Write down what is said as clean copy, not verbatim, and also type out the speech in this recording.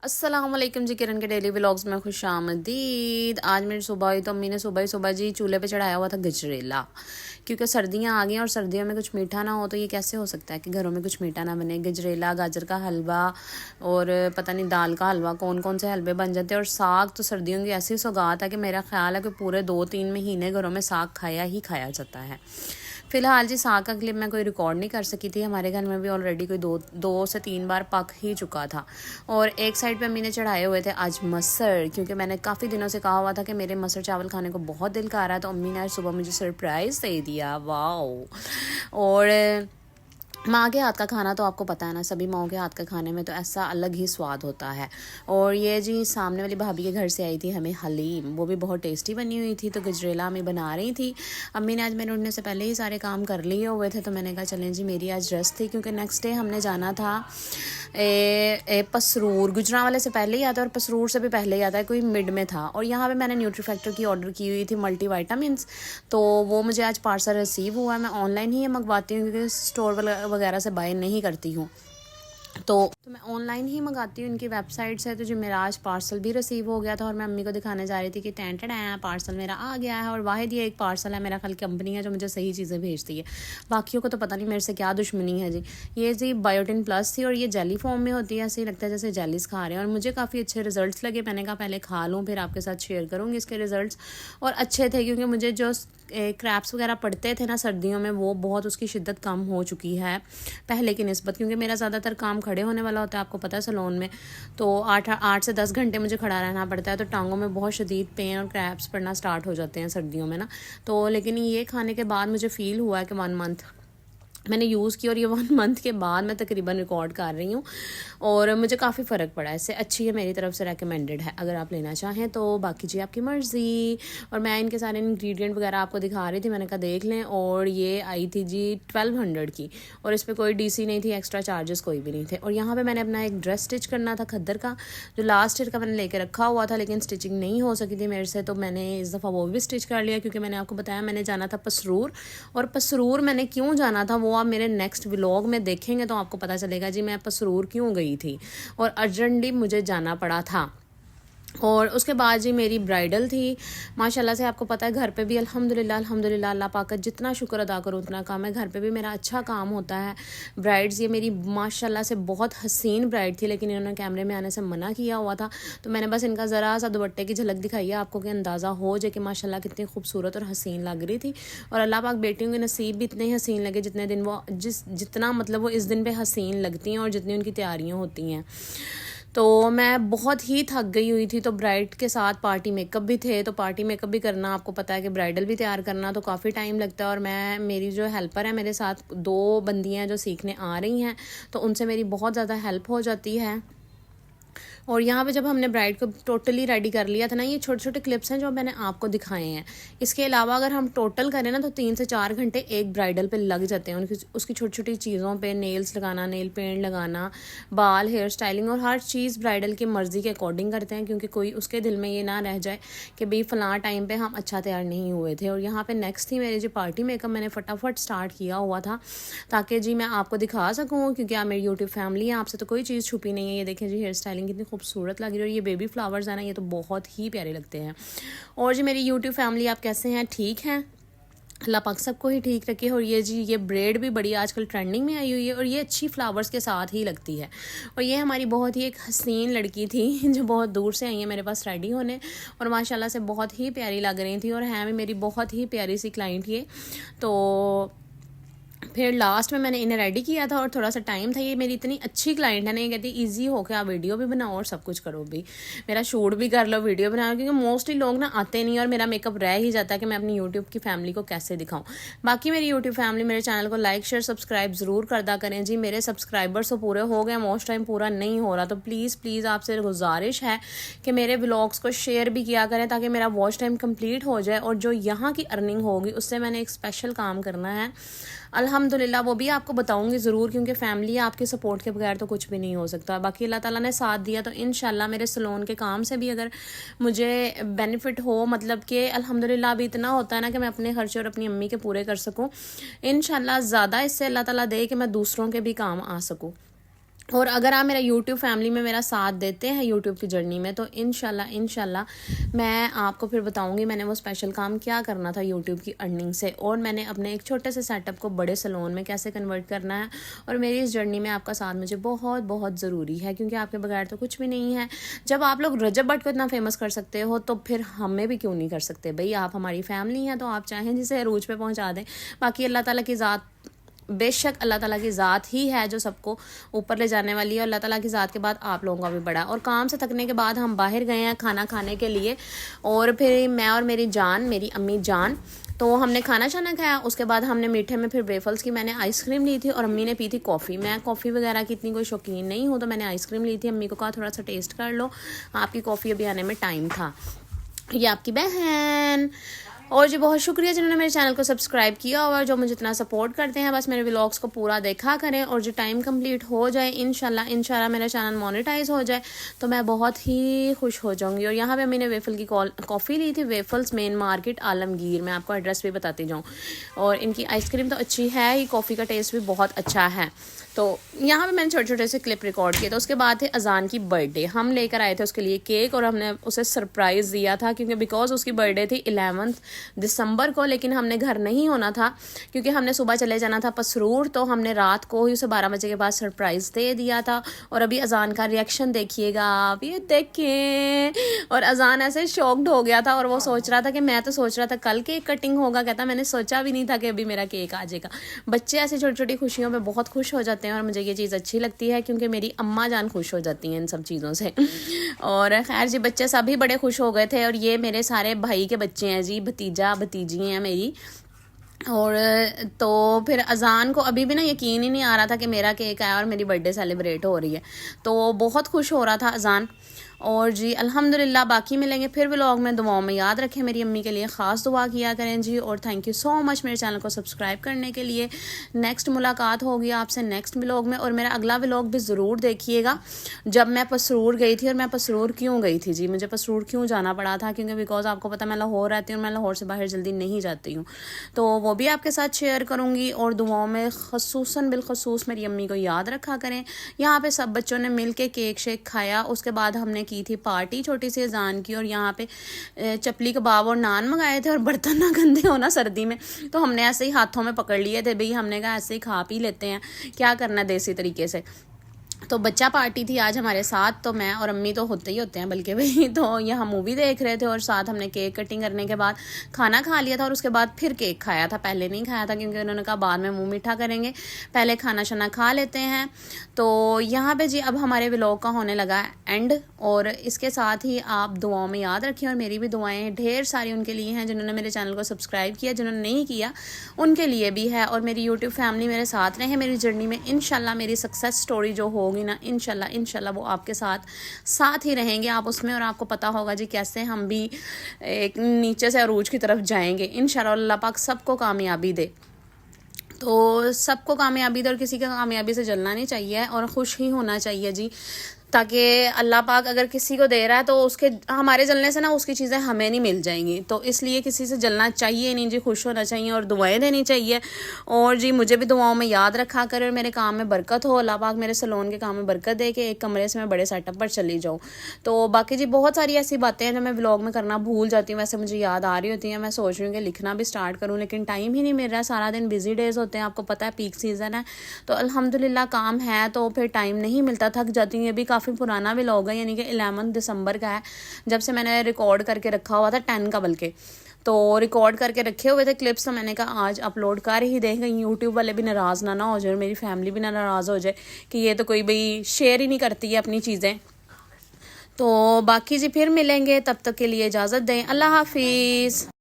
अस्सलामुअलैकुम जी, किरण के daily vlogs में खुशामदीद। आज मेरी सुबह हुई तो अम्मी ने सुबह जी चूल्हे पे चढ़ाया हुआ था गजरेला, क्योंकि सर्दियाँ आ गई हैं और सर्दियों में कुछ मीठा ना हो तो ये कैसे हो सकता है कि घरों में कुछ मीठा ना बने। गजरेला, गाजर का हलवा और पता नहीं दाल का हलवा, कौन कौन से हलवे बन जाते हैं। और साग तो सर्दियों की ऐसी सौगात है कि मेरा ख्याल है कि पूरे 2-3 महीने घरों में साग खाया ही खाया जाता है। फ़िलहाल जी साग का क्लिप मैं कोई रिकॉर्ड नहीं कर सकी थी, हमारे घर में भी ऑलरेडी कोई दो से तीन बार पक ही चुका था। और एक साइड पे अम्मी ने चढ़ाए हुए थे आज मसर, क्योंकि मैंने काफ़ी दिनों से कहा हुआ था कि मेरे मसर चावल खाने को बहुत दिल कर रहा है, तो अम्मी ने आज सुबह मुझे सरप्राइज़ दे दिया। वाओ। और माँ के हाथ का खाना तो आपको पता है ना, सभी माँओं के हाथ का खाने में तो ऐसा अलग ही स्वाद होता है। और ये जी सामने वाली भाभी के घर से आई थी हमें हलीम, वो भी बहुत टेस्टी बनी हुई थी। तो गजरेला अम्मी बना रही थी। अम्मी ने आज मेरे उठने से पहले ही सारे काम कर लिए हुए थे, तो मैंने कहा चलें जी, मेरी आज रेस्ट थी क्योंकि नेक्स्ट डे हमने जाना था पसरूर। गुजरांवाले से पहले ही आता है और पसरूर से भी पहले ही आता है, कोई मिड में था। और यहाँ पे मैंने न्यूट्रीफैक्टर की ऑर्डर की हुई थी मल्टी वाइटामिन्स, तो वो मुझे आज पार्सल रिसीव हुआ है। मैं ऑनलाइन ही ये मंगवाती हूँ क्योंकि स्टोर वगैरह से बाय नहीं करती हूँ, तो मैं ऑनलाइन ही मंगाती हूँ इनकी वेबसाइट से। तो जो मेरा आज पार्सल भी रिसीव हो गया था और मैं अम्मी को दिखाने जा रही थी कि टेंटेड है, पार्सल मेरा आ गया है। और वाहिद ये एक पार्सल है, मेरा खाली कंपनी है जो मुझे सही चीज़ें भेजती है, बाकियों को तो पता नहीं मेरे से क्या दुश्मनी है जी। ये जी बायोटिन प्लस थी और ये जेली फॉर्म में होती है, ऐसे ही लगता है जैसे जेलीस खा रहे हैं। और मुझे काफ़ी अच्छे रिजल्ट्स लगे, मैंने कहा पहले खा लूँ फिर आपके साथ शेयर करूँगी इसके रिजल्ट्स। और अच्छे थे क्योंकि मुझे जो क्रैप्स वगैरह पड़ते थे ना सर्दियों में, वो बहुत उसकी शिद्दत कम हो चुकी है पहले की निस्बत, क्योंकि मेरा ज़्यादातर काम खड़े होने वाला होता है, आपको पता है सैलून में, तो 8 से 10 घंटे मुझे खड़ा रहना पड़ता है। तो टांगों में बहुत शदीद पेन और क्रैप्स पड़ना स्टार्ट हो जाते हैं सर्दियों में ना। तो लेकिन ये खाने के बाद मुझे फ़ील हुआ है कि 1 मंथ मैंने यूज़ की और ये 1 मंथ के बाद मैं तकरीबन रिकॉर्ड कर रही हूँ और मुझे काफ़ी फ़र्क पड़ा है। इससे अच्छी है, मेरी तरफ से रेकमेंडेड है अगर आप लेना चाहें तो। बाकी जी आपकी मर्ज़ी। और मैं इनके सारे इंग्रेडिएंट वगैरह आपको दिखा रही थी, मैंने कहा देख लें। और ये आई थी जी 1200 की, और इस पर कोई डीसी नहीं थी, एक्स्ट्रा चार्जेस कोई भी नहीं थे। और यहाँ पर मैंने अपना एक ड्रेस स्टिच करना था खद्दर का, जो लास्ट ईयर का मैंने लेके रखा हुआ था, लेकिन स्टिचिंग नहीं हो सकी थी मेरे से, तो मैंने इस दफ़ा वो भी स्टिच कर लिया। क्योंकि मैंने आपको बताया मैंने जाना था पसरूर, और पसरूर मैंने क्यों जाना था वो आप मेरे नेक्स्ट व्लॉग में देखेंगे तो आपको पता चलेगा जी मैं पसरूर क्यों गई थी और अर्जेंटली मुझे जाना पड़ा था। और उसके बाद जी मेरी ब्राइडल थी माशाल्लाह से। आपको पता है घर पे भी अल्हम्दुलिल्लाह अल्लाह पाक का जितना शुक्र अदा करो उतना कम है। घर पे भी मेरा अच्छा काम होता है। ब्राइड्स ये मेरी माशाल्लाह से बहुत हसीन ब्राइड थी, लेकिन इन्होंने कैमरे में आने से मना किया हुआ था, तो मैंने बस इनका ज़रा सा दुपट्टे की झलक दिखाई है आपको कि अंदाज़ा हो जाए कि माशाल्लाह कितनी खूबसूरत और हसीन लग रही थी। और अल्लाह पाक बेटियों के नसीब भी इतने ही हसीन लगे जितने दिन वो जितना मतलब वो इस दिन पे हसीन लगती हैं और जितनी उनकी तैयारियाँ होती हैं। तो मैं बहुत ही थक गई हुई थी। तो ब्राइड के साथ पार्टी मेकअप भी थे, तो पार्टी मेकअप भी करना आपको पता है कि ब्राइडल भी तैयार करना तो काफ़ी टाइम लगता है। और मैं मेरी जो हेल्पर है मेरे साथ 2 बंदियाँ जो सीखने आ रही हैं, तो उनसे मेरी बहुत ज़्यादा हेल्प हो जाती है। और यहाँ पे जब हमने ब्राइड को टोटली रेडी कर लिया था ना, ये छोटे छोटे क्लिप्स हैं जो मैंने आपको दिखाए हैं। इसके अलावा अगर हम टोटल करें ना तो 3 से 4 घंटे एक ब्राइडल पे लग जाते हैं, उसकी छोटी छोटी चीज़ों पे, नेल्स लगाना, नेल पेंट लगाना, बाल, हेयर स्टाइलिंग, और हर चीज़ ब्राइडल की मर्ज़ी के अकॉर्डिंग करते हैं, क्योंकि कोई उसके दिल में ये ना रह जाए कि भाई फ़लाँ टाइम पर हम अच्छा तैयार नहीं हुए थे। और यहाँ पर नेक्स्ट थी मेरी जो पार्टी मेकअप, मैंने फटाफट स्टार्ट किया हुआ था ताकि जी मैं आपको दिखा सकूँ, क्योंकि आप मेरी यूट्यूब फैमिली है, आपसे तो कोई चीज़ छुपी नहीं है। ये देखें जी हेयर स्टाइलिंग कितनी खूबसूरत लग रही है, और ये बेबी फ्लावर्स है ना, ये तो बहुत ही प्यारे लगते हैं। और जी मेरी यूट्यूब फैमिली आप कैसे हैं, ठीक हैं? अल्लाह पाक सबको ही ठीक रखे। और ये जी ये ब्रेड भी बड़ी आजकल ट्रेंडिंग में आई हुई है और ये अच्छी फ्लावर्स के साथ ही लगती है। और ये हमारी बहुत ही एक हसीन लड़की थी जो बहुत दूर से आई है मेरे पास रेडी होने, और माशाल्लाह से बहुत ही प्यारी लग रही थी, और हैं भी मेरी बहुत ही प्यारी सी क्लाइंट ये। तो फिर लास्ट में मैंने इन्हें रेडी किया था और थोड़ा सा टाइम था। ये मेरी इतनी अच्छी क्लाइंट है ना, ये कहती ईजी हो के आप वीडियो भी बनाओ और सब कुछ करो, भी मेरा शूट भी कर लो, वीडियो बनाओ, क्योंकि मोस्टली लोग ना आते नहीं और मेरा मेकअप रह ही जाता है कि मैं अपनी यूट्यूब की फैमिली को कैसे दिखाऊं। बाकी मेरी यूट्यूब फैमिली मेरे चैनल को लाइक शेयर सब्सक्राइब ज़रूर करदा करें जी। मेरे सब्सक्राइबर्स तो पूरे हो गए, मोस्ट टाइम पूरा नहीं हो रहा, तो प्लीज़ आपसे गुजारिश है कि मेरे व्लॉग्स को शेयर भी किया करें ताकि मेरा वॉच टाइम कंप्लीट हो जाए। और जो यहाँ की अर्निंग होगी उससे मैंने एक स्पेशल काम करना है अल्हम्दुलिल्लाह, वो भी आपको बताऊंगी ज़रूर, क्योंकि फैमिली आपके सपोर्ट के बगैर तो कुछ भी नहीं हो सकता। बाकी अल्लाह ताला ने साथ दिया तो इंशाल्लाह मेरे सैलून के काम से भी अगर मुझे बेनिफिट हो, मतलब कि अल्हम्दुलिल्लाह अभी इतना होता है ना कि मैं अपने खर्चे और अपनी अम्मी के पूरे कर सकूँ, इंशाल्लाह ज़्यादा इससे अल्लाह ताला दे कि मैं दूसरों के भी काम आ सकूँ। और अगर आप मेरा यूट्यूब फैमिली में मेरा साथ देते हैं यूट्यूब की जर्नी में, तो इंशाल्लाह मैं आपको फिर बताऊंगी मैंने वो स्पेशल काम क्या करना था यूट्यूब की अर्निंग से, और मैंने अपने एक छोटे से सेटअप को बड़े सैलून में कैसे कन्वर्ट करना है। और मेरी इस जर्नी में आपका साथ मुझे बहुत बहुत ज़रूरी है, क्योंकि आपके बगैर तो कुछ भी नहीं है। जब आप लोग रजब भट्ट को इतना फेमस कर सकते हो, तो फिर हमें भी क्यों नहीं कर सकते भाई। आप हमारी फैमिली हैं, तो आप चाहें जिसे अरूज पे पहुँचा दें। बाकी अल्लाह ताला की ज़ात, बेशक अल्लाह ताला की ज़ात ही है जो सबको ऊपर ले जाने वाली है। अल्लाह ताला की ज़ात के बाद आप लोगों का भी बड़ा। और काम से थकने के बाद हम बाहर गए हैं खाना खाने के लिए, और फिर मैं और मेरी जान, मेरी अम्मी जान, तो हमने खाना शाना खाया। उसके बाद हमने मीठे में फिर वेफल्स की मैंने आइसक्रीम ली थी, और अम्मी ने पी थी कॉफ़ी। मैं कॉफ़ी वगैरह की इतनी कोई शौकीन नहीं हूँ, तो मैंने आइसक्रीम ली थी। अम्मी को कहा थोड़ा सा टेस्ट कर लो, आपकी कॉफ़ी अभी आने में टाइम था। ये आपकी बहन। और जी बहुत शुक्रिया जिन्होंने मेरे चैनल को सब्सक्राइब किया और जो मुझे इतना सपोर्ट करते हैं। बस मेरे व्लॉग्स को पूरा देखा करें, और जो टाइम कंप्लीट हो जाए इंशाल्लाह मेरा चैनल मोनेटाइज हो जाए, तो मैं बहुत ही खुश हो जाऊंगी। और यहाँ पे मैंने वेफल की कॉफ़ी ली थी, वेफल्स मेन मार्केट आलमगीर। मैं आपको एड्रेस भी बताती जाऊँ। और इनकी आइसक्रीम तो अच्छी है ही, कॉफ़ी का टेस्ट भी बहुत अच्छा है। तो यहाँ पे मैंने छोटे छोटे से क्लिप रिकॉर्ड किए। तो उसके बाद थे अजान की बर्थडे, हम लेकर आए थे उसके लिए केक, और हमने उसे सरप्राइज़ दिया था, क्योंकि बिकॉज उसकी बर्थडे थी 11 दिसंबर को। लेकिन हमने घर नहीं होना था, क्योंकि हमने सुबह चले जाना था पसरूर, तो हमने रात को ही उसे 12 बजे के बाद सरप्राइज़ दे दिया था। और अभी अजान का रिएक्शन देखिएगा आप, ये देखें। और अजान ऐसे शॉक्ड हो गया था, और वो सोच रहा था कि मैं तो सोच रहा था कल केक कटिंग होगा, कहता मैंने सोचा भी नहीं था कि अभी मेरा केक आ जाएगा। बच्चे ऐसी छोटी छोटी खुशियों में बहुत खुश हो जाते हैं, और मुझे ये चीज़ अच्छी लगती है, क्योंकि मेरी अम्मा जान खुश हो जाती हैं इन सब चीज़ों से। और खैर जी बच्चे सभी बड़े खुश हो गए थे। और ये मेरे सारे भाई के बच्चे हैं जी, भतीजा भतीजी हैं मेरी। और तो फिर अजान को अभी भी ना यकीन ही नहीं आ रहा था कि मेरा केक आया और मेरी बर्थडे सेलिब्रेट हो रही है, तो बहुत खुश हो रहा था अजान। और जी अल्हम्दुलिल्लाह, बाकी मिलेंगे फिर व्लॉग में। दुआओं में याद रखें, मेरी अम्मी के लिए ख़ास दुआ किया करें जी। और थैंक यू सो मच मेरे चैनल को सब्सक्राइब करने के लिए। नेक्स्ट मुलाकात होगी आपसे नेक्स्ट व्लॉग में, और मेरा अगला व्लॉग भी ज़रूर देखिएगा, जब मैं पसरूर गई थी। और मैं पसरूर क्यों गई थी जी, मुझे पसरूर क्यों जाना पड़ा था, क्योंकि बिकॉज आपको पता मैं लाहौर रहती हूँ, मैं लाहौर से बाहर जल्दी नहीं जाती हूँ, तो वो भी आपके साथ शेयर करूँगी। और दुआओं में खसूसन बिलखसूस मेरी अम्मी को याद रखा करें। यहाँ पे सब बच्चों ने मिल के केक शेक खाया। उसके बाद हमने की थी पार्टी छोटी सी अजान की, और यहाँ पे चपली कबाब और नान मंगाए थे। और बर्तन ना गंदे होना सर्दी में, तो हमने ऐसे ही हाथों में पकड़ लिए थे भाई, हमने कहा ऐसे ही खा पी लेते हैं, क्या करना देसी तरीके से। तो बच्चा पार्टी थी आज हमारे साथ, तो मैं और अम्मी तो होते ही होते हैं बल्कि भाई, तो यहाँ मूवी देख रहे थे, और साथ हमने केक कटिंग करने के बाद खाना खा लिया था। और उसके बाद फिर केक खाया था, पहले नहीं खाया था, क्योंकि उन्होंने कहा बाद में मुंह मीठा करेंगे, पहले खाना शाना खा लेते हैं। तो यहाँ पे जी अब हमारे व्लॉग का होने लगा एंड, और इसके साथ ही आप दुआओं में याद रखें, और मेरी भी दुआएं ढेर सारी उनके लिए हैं जिन्होंने मेरे चैनल को सब्सक्राइब किया, जिन्होंने नहीं किया उनके लिए भी है। और मेरी यूट्यूब फैमिली मेरे साथ रहे मेरी जर्नी में। इंशाल्लाह मेरी सक्सेस स्टोरी जो होगी ना, इंशाल्लाह वो आपके साथ ही रहेंगे आप उसमें, और आपको पता होगा जी कैसे हम भी एक नीचे से अरूज की तरफ जाएंगे। इंशाल्लाह अल्लाह पाक सबको कामयाबी दे, तो सबको कामयाबी दे, और किसी की कामयाबी से जलना नहीं चाहिए, और खुश ही होना चाहिए जी, ताकि अल्लाह पाक अगर किसी को दे रहा है तो उसके हमारे जलने से ना उसकी चीज़ें हमें नहीं मिल जाएंगी। तो इसलिए किसी से जलना चाहिए नहीं जी, खुश होना चाहिए और दुआएं देनी चाहिए। और जी मुझे भी दुआओं में याद रखा करें, और मेरे काम में बरकत हो, अल्लाह पाक मेरे सैलून के काम में बरकत दे के एक कमरे से मैं बड़े सेटअप पर चली जाऊँ। तो बाकी जी बहुत सारी ऐसी बातें हैं जो मैं व्लॉग में करना भूल जाती हूँ, वैसे मुझे याद आ रही होती हैं। मैं सोच रही हूँ कि लिखना भी स्टार्ट करूँ, लेकिन टाइम ही नहीं मिल रहा है, सारा दिन बिजी डेज होते हैं, आपको पता है पीक सीज़न है, तो अल्हम्दुलिल्लाह काम है, तो फिर टाइम नहीं मिलता, थक जाती हूँ। ये भी काफ़ी पुराना व्लॉग है, यानी कि 11 दिसंबर का है, जब से मैंने रिकॉर्ड करके रखा हुआ था, 10 का बल्कि, तो रिकॉर्ड करके रखे हुए थे क्लिप्स। तो मैंने कहा आज अपलोड कर ही दें, कहीं यूट्यूब वाले भी नाराज़ ना हो जाए, मेरी फैमिली भी ना नाराज़ हो जाए कि ये तो कोई भाई शेयर ही नहीं करती है अपनी चीज़ें। तो बाकी जी फिर मिलेंगे, तब तक के लिए इजाज़त दें, अल्लाह हाफिज़।